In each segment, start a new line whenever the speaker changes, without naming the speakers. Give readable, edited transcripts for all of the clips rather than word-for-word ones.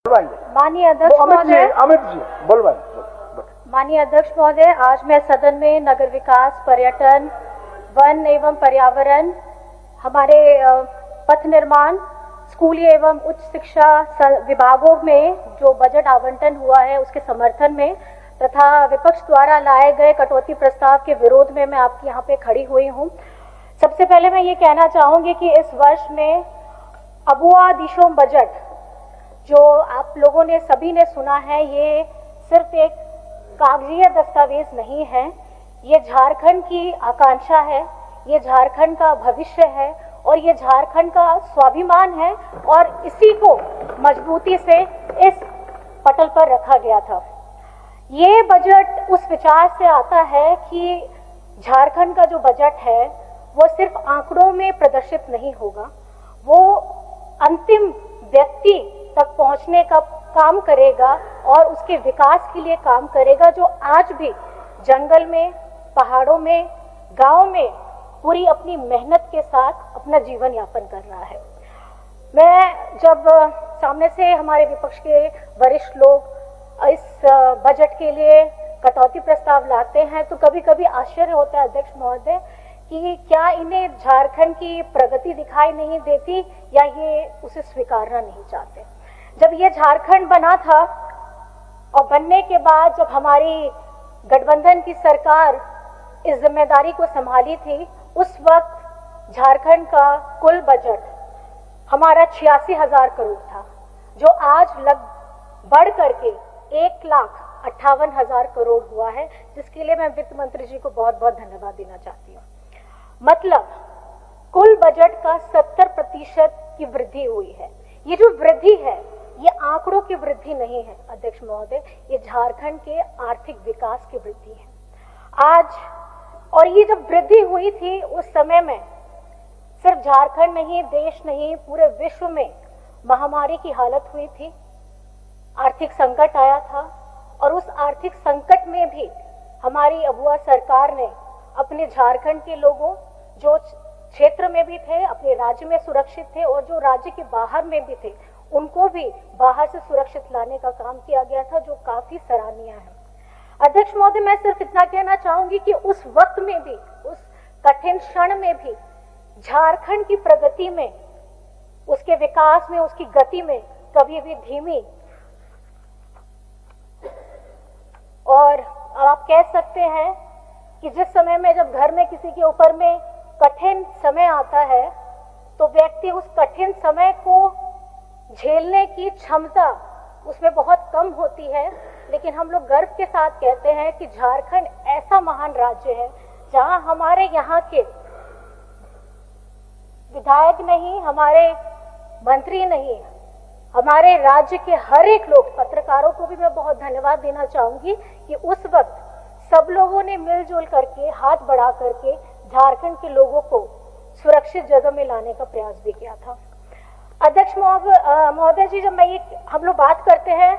माननीय अध्यक्ष महोदय,
अमित जी बोलवाएं।
माननीय अध्यक्ष महोदय, आज मैं सदन में नगर विकास, पर्यटन, वन एवं पर्यावरण, हमारे पथ निर्माण, स्कूली एवं उच्च शिक्षा विभागों में जो बजट आवंटन हुआ है उसके समर्थन में तथा विपक्ष द्वारा लाए गए कटौती प्रस्ताव के विरोध में मैं आपके यहाँ पे खड़ी हुई हूँ। सबसे पहले मैं ये कहना चाहूंगी कि इस वर्ष में अबुआ दिशोम बजट जो आप लोगों ने सभी ने सुना है, ये सिर्फ एक कागजीय दस्तावेज नहीं है, ये झारखंड की आकांक्षा है, ये झारखंड का भविष्य है और ये झारखंड का स्वाभिमान है और इसी को मजबूती से इस पटल पर रखा गया था। ये बजट उस विचार से आता है कि झारखंड का जो बजट है वो सिर्फ आंकड़ों में प्रदर्शित नहीं होगा, वो अंतिम व्यक्ति तक पहुंचने का काम करेगा और उसके विकास के लिए काम करेगा, जो आज भी जंगल में, पहाड़ों में, गांव में पूरी अपनी मेहनत के साथ अपना जीवन यापन कर रहा है। मैं जब सामने से हमारे विपक्ष के वरिष्ठ लोग इस बजट के लिए कटौती प्रस्ताव लाते हैं तो कभी कभी आश्चर्य होता है अध्यक्ष महोदय कि क्या इन्हें झारखंड की प्रगति दिखाई नहीं देती या ये उसे स्वीकारना नहीं चाहते। जब ये झारखंड बना था और बनने के बाद जब हमारी गठबंधन की सरकार इस जिम्मेदारी को संभाली थी, उस वक्त झारखंड का कुल बजट हमारा 86,000 करोड़ था, जो आज बढ़ करके 1,58,000 करोड़ हुआ है, जिसके लिए मैं वित्त मंत्री जी को बहुत बहुत धन्यवाद देना चाहती हूँ। मतलब कुल बजट का 70% की वृद्धि हुई है। ये जो वृद्धि है ये आंकड़ों की वृद्धि नहीं है अध्यक्ष महोदय, ये झारखंड के आर्थिक विकास की वृद्धि है आज। और ये जब वृद्धि हुई थी उस समय में सिर्फ झारखंड नहीं, देश नहीं, पूरे विश्व में महामारी की हालत हुई थी, आर्थिक संकट आया था और उस आर्थिक संकट में भी हमारी अबुआ सरकार ने अपने झारखंड के लोगों जो क्षेत्र में भी थे, अपने राज्य में सुरक्षित थे और जो राज्य के बाहर में भी थे, उनको भी बाहर से सुरक्षित लाने का काम किया गया था, जो काफी सराहनीय है। अध्यक्ष महोदय, मैं सिर्फ इतना कहना चाहूंगी कि उस वक्त में भी, उस कठिन क्षण में भी झारखंड की प्रगति में, उसके विकास में, उसकी गति में कभी भी धीमी और आप कह सकते हैं कि जिस समय में जब घर में किसी के ऊपर में कठिन समय आता है तो व्यक्ति उस कठिन समय को झेलने की क्षमता उसमें बहुत कम होती है, लेकिन हम लोग गर्व के साथ कहते हैं कि झारखंड ऐसा महान राज्य है जहां हमारे यहाँ के विधायक नहीं, हमारे मंत्री नहीं, हमारे राज्य के हर एक लोग, पत्रकारों को भी मैं बहुत धन्यवाद देना चाहूंगी कि उस वक्त सब लोगों ने मिलजुल करके, हाथ बढ़ा करके झारखंड के लोगों को सुरक्षित जगह में लाने का प्रयास भी किया था। अध्यक्ष महोदय जी, जब हम लोग बात करते हैं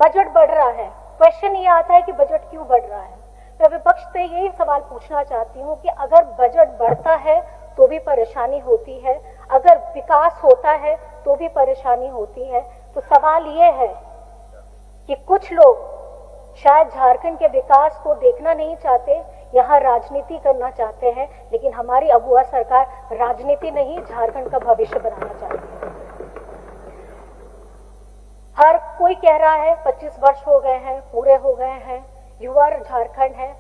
बजट बढ़ रहा है, क्वेश्चन ये आता है कि बजट क्यों बढ़ रहा है। मैं विपक्ष से यही सवाल पूछना चाहती हूँ कि अगर बजट बढ़ता है तो भी परेशानी होती है, अगर विकास होता है तो भी परेशानी होती है, तो सवाल ये है कि कुछ लोग शायद झारखंड के विकास को देखना नहीं चाहते, यहाँ राजनीति करना चाहते हैं, लेकिन हमारी अबुआ सरकार राजनीति नहीं, झारखंड का भविष्य बनाना चाहती है। हर कोई कह रहा है 25 वर्ष हो गए हैं, पूरे हो गए हैं, युवा झारखंड है,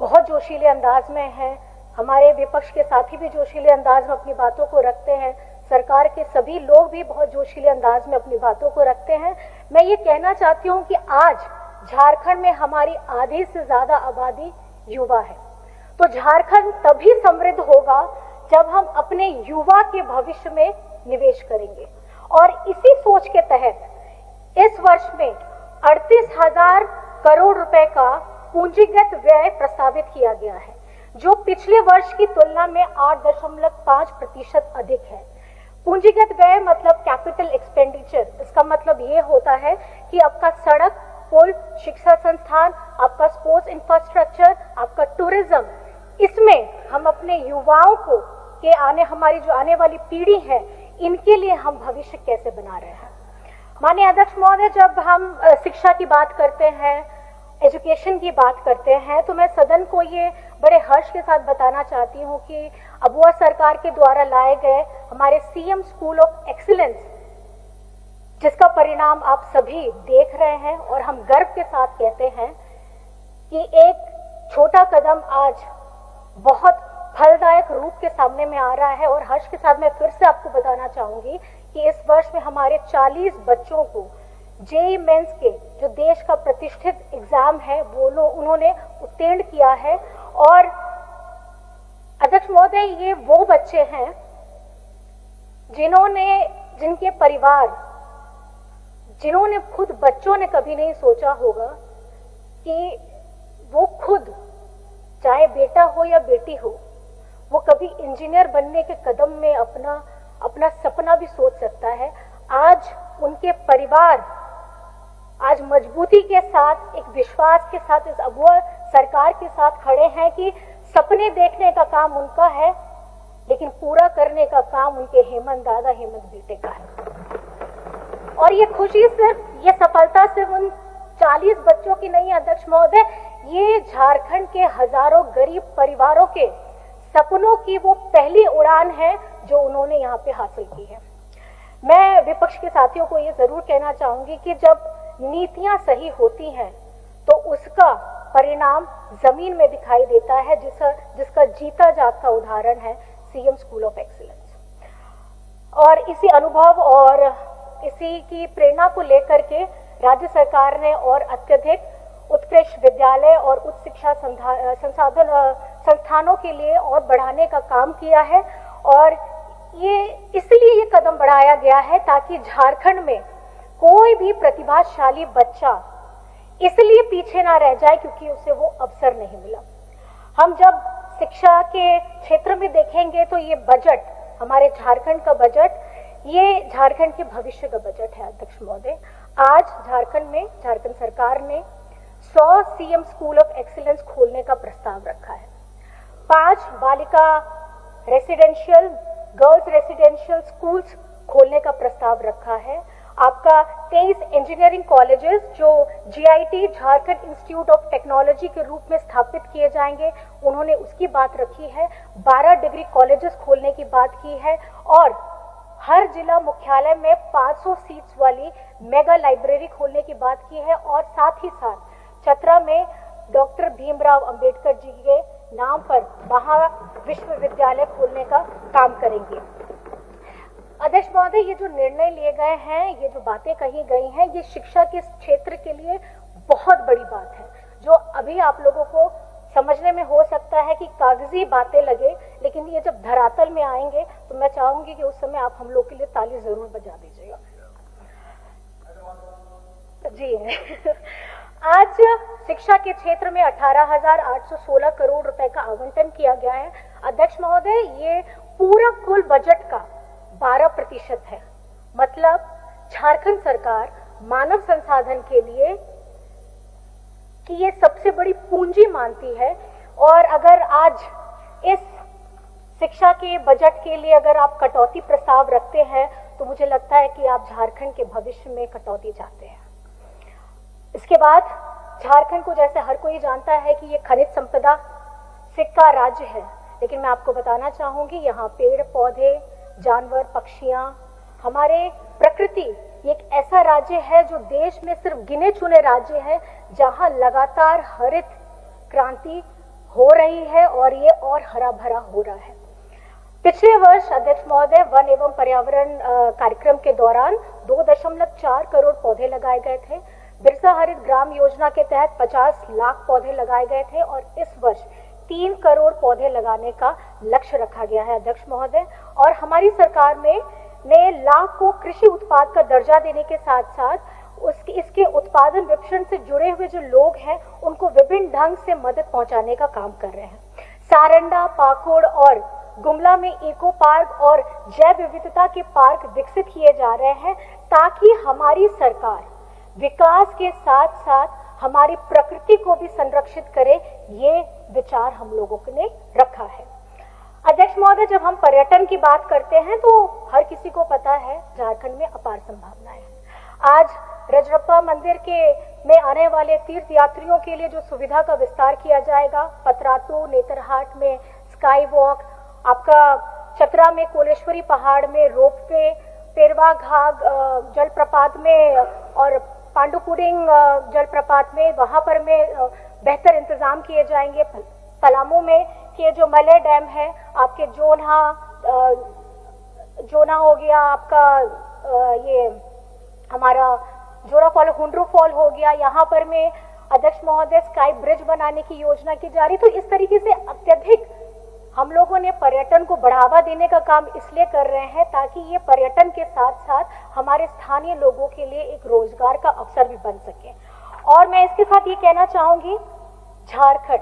बहुत जोशीले अंदाज में है, हमारे विपक्ष के साथी भी जोशीले अंदाज में अपनी बातों को रखते हैं, सरकार के सभी लोग भी बहुत जोशीले अंदाज में अपनी बातों को रखते हैं। मैं ये कहना चाहती हूँ कि आज झारखंड में हमारी आधी से ज्यादा आबादी युवा है, तो झारखंड तभी समृद्ध होगा जब हम अपने युवा के भविष्य में निवेश करेंगे। और इसी सोच के तहत इस वर्ष में 38,000 करोड़ रुपए का पूंजीगत व्यय प्रस्तावित किया गया है, जो पिछले वर्ष की तुलना में 8.5% अधिक है। पूंजीगत व्यय मतलब कैपिटल एक्सपेंडिचर, इसका मतलब ये होता है कि आपका सड़क, पुल, शिक्षा संस्थान, आपका स्पोर्ट्स इंफ्रास्ट्रक्चर, आपका टूरिज्म, इसमें हम अपने युवाओं को हमारी जो आने वाली पीढ़ी है, इनके लिए हम भविष्य कैसे बना रहे हैं। माननीय अध्यक्ष महोदय, जब हम शिक्षा की बात करते हैं, एजुकेशन की बात करते हैं, तो मैं सदन को ये बड़े हर्ष के साथ बताना चाहती हूँ कि अबुआ सरकार के द्वारा लाए गए हमारे सीएम स्कूल ऑफ एक्सीलेंस, जिसका परिणाम आप सभी देख रहे हैं और हम गर्व के साथ कहते हैं कि एक छोटा कदम आज बहुत फलदायक रूप के सामने में आ रहा है। और हर्ष के साथ मैं फिर से आपको बताना चाहूंगी कि इस वर्ष में हमारे 40 बच्चों को जेईई मेंस के जो देश का प्रतिष्ठित एग्जाम है वो उन्होंने उत्तीर्ण किया है। और अध्यक्ष महोदय, ये वो बच्चे हैं जिनके परिवार, जिन्होंने खुद, बच्चों ने कभी नहीं सोचा होगा कि वो खुद, चाहे बेटा हो या बेटी हो, वो कभी इंजीनियर बनने के कदम में अपना सपना भी सोच सकता है। आज उनके परिवार आज मजबूती के साथ, एक विश्वास के साथ इस अबुआ सरकार के साथ खड़े हैं कि सपने देखने का काम उनका है, लेकिन पूरा करने का काम उनके हेमंत दादा, हेमंत बेटे का है। और ये खुशी सिर्फ, ये सफलता सिर्फ उन 40 बच्चों की नहीं है अध्यक्ष महोदय, ये झारखंड के हजारों गरीब परिवारों के सपनों की वो पहली उड़ान है जो उन्होंने यहाँ पे हासिल की है। मैं विपक्ष के साथियों को ये जरूर कहना चाहूंगी कि जब नीतियां सही होती हैं तो उसका परिणाम जमीन में दिखाई देता है, जिसका जीता जागता उदाहरण है सीएम स्कूल ऑफ एक्सीलेंस। और इसी अनुभव और इसी की प्रेरणा को लेकर के राज्य सरकार ने और अत्यधिक उत्कृष्ट विद्यालय और उच्च शिक्षा संस्थानों के लिए और बढ़ाने का काम किया है। और ये इसलिए ये कदम बढ़ाया गया है ताकि झारखंड में कोई भी प्रतिभाशाली बच्चा इसलिए पीछे ना रह जाए क्योंकि उसे वो अवसर नहीं मिला। हम जब शिक्षा के क्षेत्र में देखेंगे तो ये बजट, हमारे झारखंड का बजट, ये झारखंड के भविष्य का बजट है अध्यक्ष महोदय। आज झारखंड में झारखंड सरकार ने 100 सीएम स्कूल ऑफ एक्सीलेंस खोलने का प्रस्ताव रखा है। 5 बालिका रेसिडेंशियल, गर्ल्स रेसिडेंशियल स्कूल्स खोलने का प्रस्ताव रखा है। आपका 23 इंजीनियरिंग कॉलेजेस जो GIT, Jharkhand institute of technology के रूप में स्थापित किए जाएंगे, उन्होंने उसकी बात रखी है। 12 डिग्री कॉलेजेस खोलने की बात की है और हर जिला मुख्यालय में 500 सीट्स वाली मेगा लाइब्रेरी खोलने की बात की है। और साथ ही साथ चतरा में डॉक्टर भीमराव अंबेडकर जी के नाम पर महाविश्वविद्यालय खोलने का काम करेंगे। अध्यक्ष महोदय, ये जो निर्णय लिए गए हैं, ये जो बातें कही गई हैं, ये शिक्षा के क्षेत्र के लिए बहुत बड़ी बात है, जो अभी आप लोगों को समझने में हो सकता है कि कागजी बातें लगे, लेकिन ये जब धरातल में आएंगे तो मैं चाहूंगी कि उस समय आप हम लोग के लिए ताली जरूर बजा दीजिएगा। जी आज शिक्षा के क्षेत्र में 18,816 करोड़ रुपए का आवंटन किया गया है अध्यक्ष महोदय। ये पूरा कुल बजट का 12% है। मतलब झारखंड सरकार मानव संसाधन के लिए कि ये सबसे बड़ी पूंजी मानती है। और अगर आज इस शिक्षा के बजट के लिए अगर आप कटौती प्रस्ताव रखते हैं तो मुझे लगता है कि आप झारखंड के भविष्य में कटौती चाहते हैं। इसके बाद झारखंड को, जैसे हर कोई जानता है कि ये खनिज संपदा सिक्का राज्य है, लेकिन मैं आपको बताना चाहूंगी यहाँ पेड़ पौधे, जानवर, पक्षियां, हमारे प्रकृति, ये एक ऐसा राज्य है जो देश में सिर्फ गिने चुने राज्य है जहां लगातार हरित क्रांति हो रही है और ये और हरा भरा हो रहा है। पिछले वर्ष अध्यक्ष महोदय वन एवं पर्यावरण कार्यक्रम के दौरान 2.4 करोड़ पौधे लगाए गए थे। बिरसा हरित ग्राम योजना के तहत 50 लाख पौधे लगाए गए थे और इस वर्ष 3 करोड़ पौधे लगाने का लक्ष्य रखा गया है अध्यक्ष महोदय। और हमारी सरकार में ने लाख को कृषि उत्पाद का दर्जा देने के साथ साथ इसके उत्पादन विपणन से जुड़े हुए जो लोग हैं उनको विभिन्न ढंग से मदद पहुंचाने का काम कर रहे हैं। सारंडा, पाकुड़ और गुमला में इको पार्क और जैव विविधता के पार्क विकसित किए जा रहे हैं ताकि हमारी सरकार विकास के साथ साथ हमारी प्रकृति को भी संरक्षित करे। ये विचार हम लोगों ने रखा है अध्यक्ष महोदय। जब हम पर्यटन की बात करते हैं तो हर किसी को पता है झारखंड में अपार संभावनाएं हैं। आज रजरप्पा मंदिर के में आने वाले तीर्थ यात्रियों के लिए जो सुविधा का विस्तार किया जाएगा, पतरातू नेतरहाट में स्काई वॉक, आपका चतरा में कोलेश्वरी पहाड़ में रोपवे, पेरवा घाग जलप्रपात में और पांडुपुडिंग जलप्रपात में वहां पर में बेहतर इंतजाम किए जाएंगे। पलामू में के जो मले डैम है, आपके जोना हो गया, आपका ये हमारा जोरा फॉल, हुंड्रू फॉल हो गया, यहाँ पर में अध्यक्ष महोदय स्काई ब्रिज बनाने की योजना की जा रही। तो इस तरीके से अत्यधिक हम लोगों ने पर्यटन को बढ़ावा देने का काम इसलिए कर रहे हैं ताकि ये पर्यटन के साथ साथ हमारे स्थानीय लोगों के लिए एक रोजगार का अवसर भी बन सके। और मैं इसके साथ ये कहना चाहूंगी, झारखंड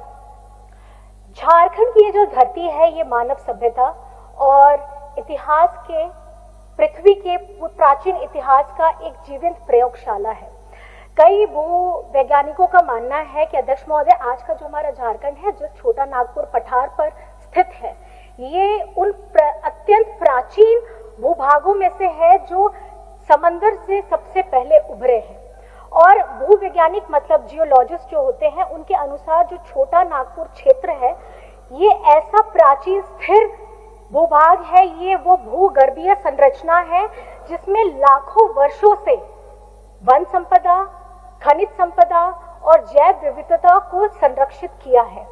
की ये जो धरती है, ये मानव सभ्यता और इतिहास के, पृथ्वी के प्राचीन इतिहास का एक जीवंत प्रयोगशाला है। कई भू वैज्ञानिकों का मानना है कि अध्यक्ष महोदय, आज का जो हमारा झारखंड है, जो छोटा नागपुर पठार पर स्थित है, ये उन अत्यंत प्राचीन भूभागों में से है जो समंदर से सबसे पहले उभरे हैं। और भूवैज्ञानिक मतलब जियोलॉजिस्ट जो होते हैं, उनके अनुसार जो छोटा नागपुर क्षेत्र है, ये ऐसा प्राचीन स्थिर भूभाग है, ये वो भूगर्भीय संरचना है जिसमें लाखों वर्षों से वन संपदा, खनिज संपदा और जैव विविधता को संरक्षित किया है।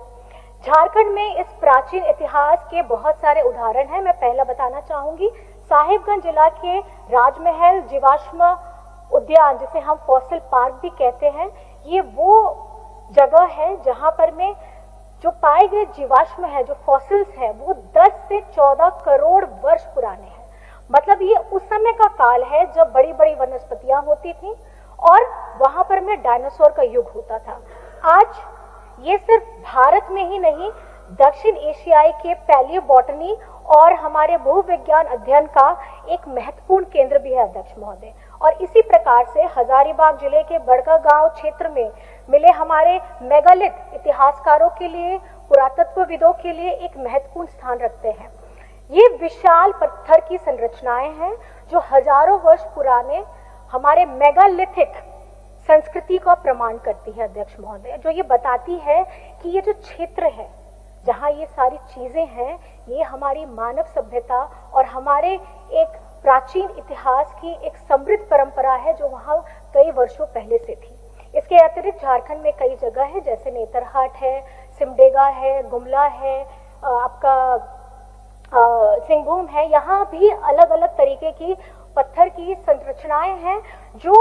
झारखंड में इस प्राचीन इतिहास के बहुत सारे उदाहरण हैं। मैं पहला बताना चाहूंगी, साहिबगंज जिला के राजमहल जीवाश्म उद्यान, जिसे हम फॉसिल पार्क भी कहते हैं, ये वो जगह है जहां पर में जो पाए गए जीवाश्म है, जो फॉसिल्स है, वो 10 से 14 करोड़ वर्ष पुराने हैं। मतलब ये उस समय का काल है जब बड़ी बड़ी वनस्पतियां होती थी और वहां पर में डायनासोर का युग होता था। आज ये सिर्फ भारत में ही नहीं, दक्षिण एशियाई के पैलियोबॉटनी और हमारे भूविज्ञान अध्ययन का एक महत्वपूर्ण केंद्र भी है अध्यक्ष महोदय। और इसी प्रकार से हजारीबाग जिले के बड़का गांव क्षेत्र में मिले हमारे मेगालिथ इतिहासकारों के लिए, पुरातत्वविदों के लिए एक महत्वपूर्ण स्थान रखते हैं। ये विशाल पत्थर की संरचनाएं हैं जो हजारों वर्ष पुराने हमारे मेगालिथिक संस्कृति का प्रमाण करती है अध्यक्ष महोदय, जो ये बताती है कि ये जो क्षेत्र है जहां ये सारी चीजें हैं, ये हमारी मानव सभ्यता और हमारे एक प्राचीन इतिहास की एक समृद्ध परंपरा है जो वहां कई वर्षों पहले से थी। इसके अतिरिक्त झारखंड में कई जगह है, जैसे नेतरहाट है, सिमडेगा है, गुमला है, आपका सिंहभूम है। यहाँ भी अलग अलग तरीके की पत्थर की संरचनाएं हैं जो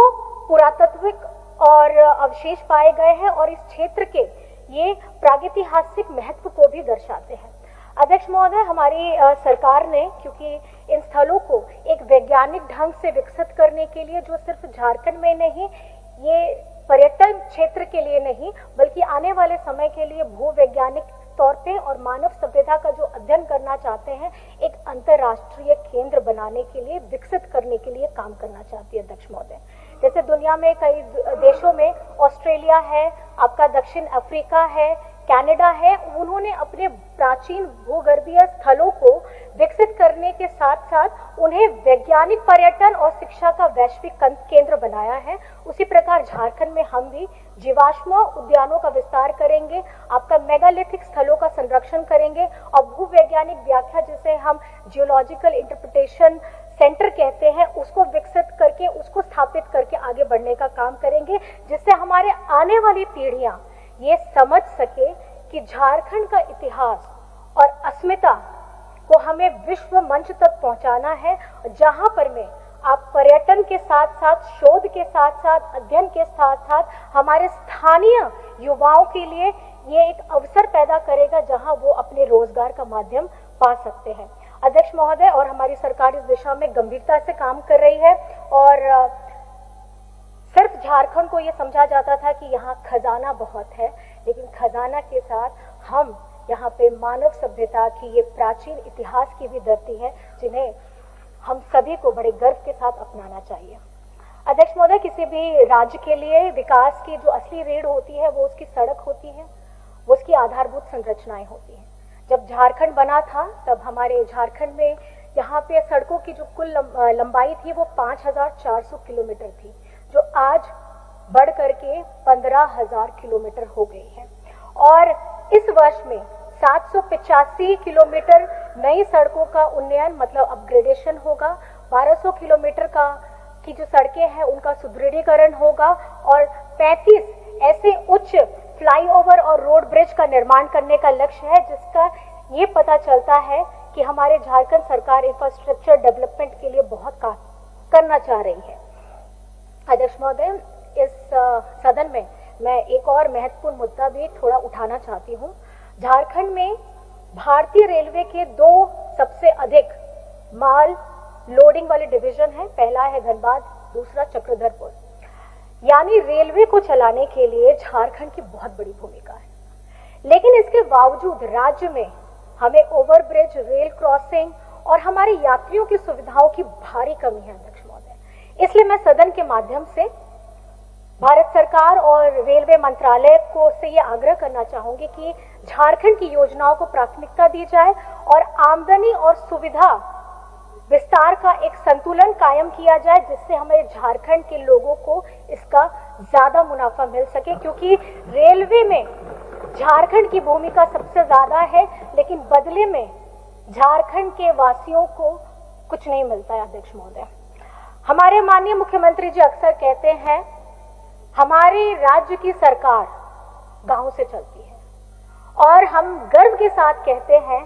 पुरातत्विक और अवशेष पाए गए हैं और इस क्षेत्र के ये प्रागैतिहासिक महत्व को भी दर्शाते हैं। अध्यक्ष महोदय, हमारी सरकार ने, क्योंकि इन स्थलों को एक वैज्ञानिक ढंग से विकसित करने के लिए, जो सिर्फ झारखंड में नहीं, ये पर्यटन क्षेत्र के लिए नहीं, बल्कि आने वाले समय के लिए भूवैज्ञानिक तौर पे और मानव सभ्यता का जो अध्ययन करना चाहते हैं, एक अंतर्राष्ट्रीय केंद्र बनाने के लिए, विकसित करने के लिए काम करना चाहती है अध्यक्ष महोदय। जैसे दुनिया में कई देशों में, ऑस्ट्रेलिया है, आपका दक्षिण अफ्रीका है, कनाडा है, उन्होंने अपने प्राचीन भूगर्भीय स्थलों को विकसित करने के साथ साथ उन्हें वैज्ञानिक पर्यटन और शिक्षा का वैश्विक केंद्र बनाया है। उसी प्रकार झारखंड में हम भी जीवाश्म उद्यानों का विस्तार करेंगे, आपका मेगालिथिक स्थलों का संरक्षण करेंगे और भूवैज्ञानिक व्याख्या, जिसे हम जियोलॉजिकल इंटरप्रिटेशन सेंटर कहते हैं, उसको विकसित करके, उसको स्थापित करके आगे बढ़ने का काम करेंगे, जिससे हमारे आने वाली पीढ़ियां ये समझ सके कि झारखंड का इतिहास और अस्मिता को हमें विश्व मंच तक पहुंचाना है, जहां पर में आप पर्यटन के साथ साथ, शोध के साथ साथ, अध्ययन के साथ साथ हमारे स्थानीय युवाओं के लिए ये एक अवसर पैदा करेगा जहां वो अपने रोजगार का माध्यम पा सकते हैं। अध्यक्ष महोदय, और हमारी सरकार इस दिशा में गंभीरता से काम कर रही है और सिर्फ झारखंड को ये समझा जाता था कि यहाँ खजाना बहुत है, लेकिन खजाना के साथ हम यहाँ पे मानव सभ्यता की ये प्राचीन इतिहास की भी धरती है, जिन्हें हम सभी को बड़े गर्व के साथ अपनाना चाहिए। अध्यक्ष महोदय, किसी भी राज्य के लिए विकास की जो असली रीढ़ होती है वो उसकी सड़क होती है, वो उसकी आधारभूत संरचनाएं होती हैं। जब झारखंड बना था तब हमारे झारखंड में यहाँ पे सड़कों की जो कुल लंबाई थी वो 5400 किलोमीटर थी। जो आज बढ़ करके 15,000 किलोमीटर हो गई है। और इस वर्ष में 785 किलोमीटर नई सड़कों का उन्नयन मतलब अपग्रेडेशन होगा, 1200 किलोमीटर की जो सड़कें हैं उनका सुदृढ़ीकरण होगा और 35 ऐसे उच्च फ्लाईओवर और रोड ब्रिज का निर्माण करने का लक्ष्य है, जिसका ये पता चलता है कि हमारे झारखंड सरकार इंफ्रास्ट्रक्चर डेवलपमेंट के लिए बहुत काम करना चाह रही है। अध्यक्ष महोदय, इस सदन में मैं एक और महत्वपूर्ण मुद्दा भी थोड़ा उठाना चाहती हूँ। झारखंड में भारतीय रेलवे के 2 सबसे अधिक माल लोडिंग वाले डिवीजन हैं। पहला है धनबाद, दूसरा चक्रधरपुर। यानी रेलवे को चलाने के लिए झारखंड की बहुत बड़ी भूमिका है, लेकिन इसके बावजूद राज्य में हमें ओवरब्रिज, रेल क्रॉसिंग और हमारे यात्रियों की सुविधाओं की भारी कमी है अध्यक्ष महोदय। इसलिए मैं सदन के माध्यम से भारत सरकार और रेलवे मंत्रालय को से ये आग्रह करना चाहूंगी कि झारखंड की योजनाओं को प्राथमिकता दी जाए और आमदनी और सुविधा विस्तार का एक संतुलन कायम किया जाए, जिससे हमारे झारखंड के लोगों को इसका ज्यादा मुनाफा मिल सके। क्योंकि रेलवे में झारखंड की भूमिका सबसे ज्यादा है, लेकिन बदले में झारखंड के वासियों को कुछ नहीं मिलता है अध्यक्ष महोदय। हमारे माननीय मुख्यमंत्री जी अक्सर कहते हैं हमारे राज्य की सरकार गांव से चलती है, और हम गर्व के साथ कहते हैं,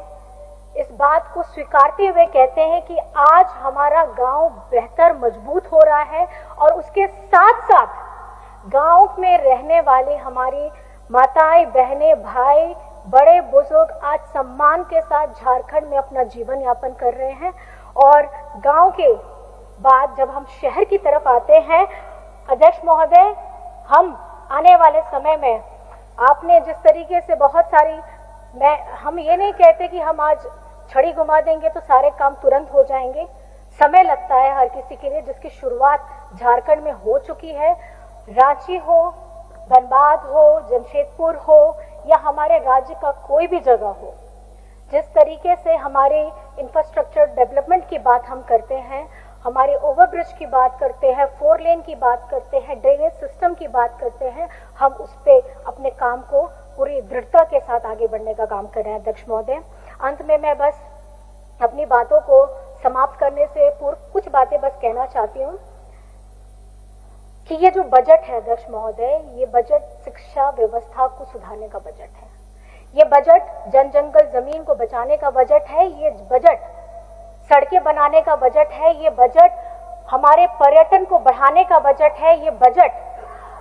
इस बात को स्वीकारते हुए कहते हैं कि आज हमारा गांव बेहतर मजबूत हो रहा है और उसके साथ साथ गांव में रहने वाले हमारी माताएं, बहनें, भाई, बड़े बुजुर्ग आज सम्मान के साथ झारखंड में अपना जीवन यापन कर रहे हैं। और गांव के बाद जब हम शहर की तरफ आते हैं अध्यक्ष महोदय, हम आने वाले समय में आपने जिस तरीके से बहुत सारी, हम ये नहीं कहते कि हम आज छड़ी घुमा देंगे तो सारे काम तुरंत हो जाएंगे। समय लगता है हर किसी के लिए, जिसकी शुरुआत झारखंड में हो चुकी है। रांची हो, धनबाद हो, जमशेदपुर हो या हमारे राज्य का कोई भी जगह हो, जिस तरीके से हमारे इंफ्रास्ट्रक्चर डेवलपमेंट की बात हम करते हैं, हमारे ओवरब्रिज की बात करते हैं, 4 लेन की बात करते हैं, ड्रेनेज सिस्टम की बात करते हैं, हम उस पर अपने काम को पूरी दृढ़ता के साथ आगे बढ़ने का काम कर रहे हैं अध्यक्ष महोदय। अंत में मैं बस अपनी बातों को समाप्त करने से पूर्व कुछ बातें बस कहना चाहती हूँ कि ये जो बजट है अध्यक्ष महोदय, ये बजट शिक्षा व्यवस्था को सुधारने का बजट है। ये बजट जन जंगल जमीन को बचाने का बजट है। ये बजट सड़कें बनाने का बजट है। ये बजट हमारे पर्यटन को बढ़ाने का बजट है। ये बजट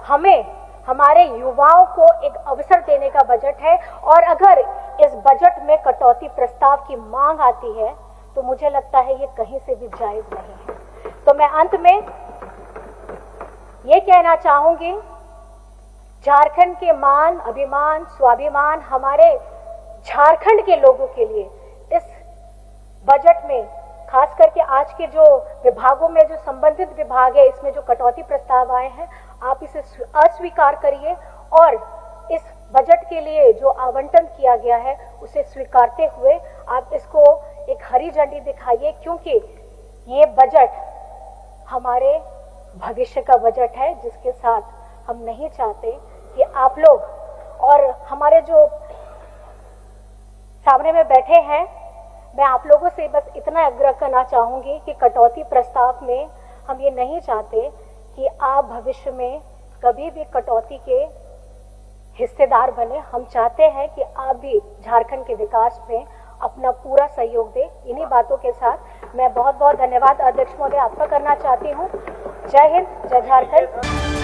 हमें हमारे युवाओं को एक अवसर देने का बजट है। और अगर इस बजट में कटौती प्रस्ताव की मांग आती है तो मुझे लगता है ये कहीं से भी जायज नहीं है। तो मैं अंत में ये कहना चाहूंगी, झारखंड के मान, अभिमान, स्वाभिमान, हमारे झारखंड के लोगों के लिए इस बजट में खास करके आज के जो विभागों में जो संबंधित विभाग है, इसमें जो कटौती प्रस्ताव आए हैं, आप इसे अस्वीकार करिए और इस बजट के लिए जो आवंटन किया गया है उसे स्वीकारते हुए आप इसको एक हरी झंडी दिखाइए, क्योंकि ये बजट हमारे भविष्य का बजट है, जिसके साथ हम नहीं चाहते कि आप लोग और हमारे जो सामने में बैठे हैं, मैं आप लोगों से बस इतना आग्रह करना चाहूंगी कि कटौती प्रस्ताव में हम ये नहीं चाहते कि आप भविष्य में कभी भी कटौती के हिस्सेदार बने। हम चाहते हैं कि आप भी झारखंड के विकास में अपना पूरा सहयोग दें। इन्हीं बातों के साथ मैं बहुत बहुत धन्यवाद अध्यक्ष महोदय आपका करना चाहती हूँ। जय हिंद, जय झारखंड।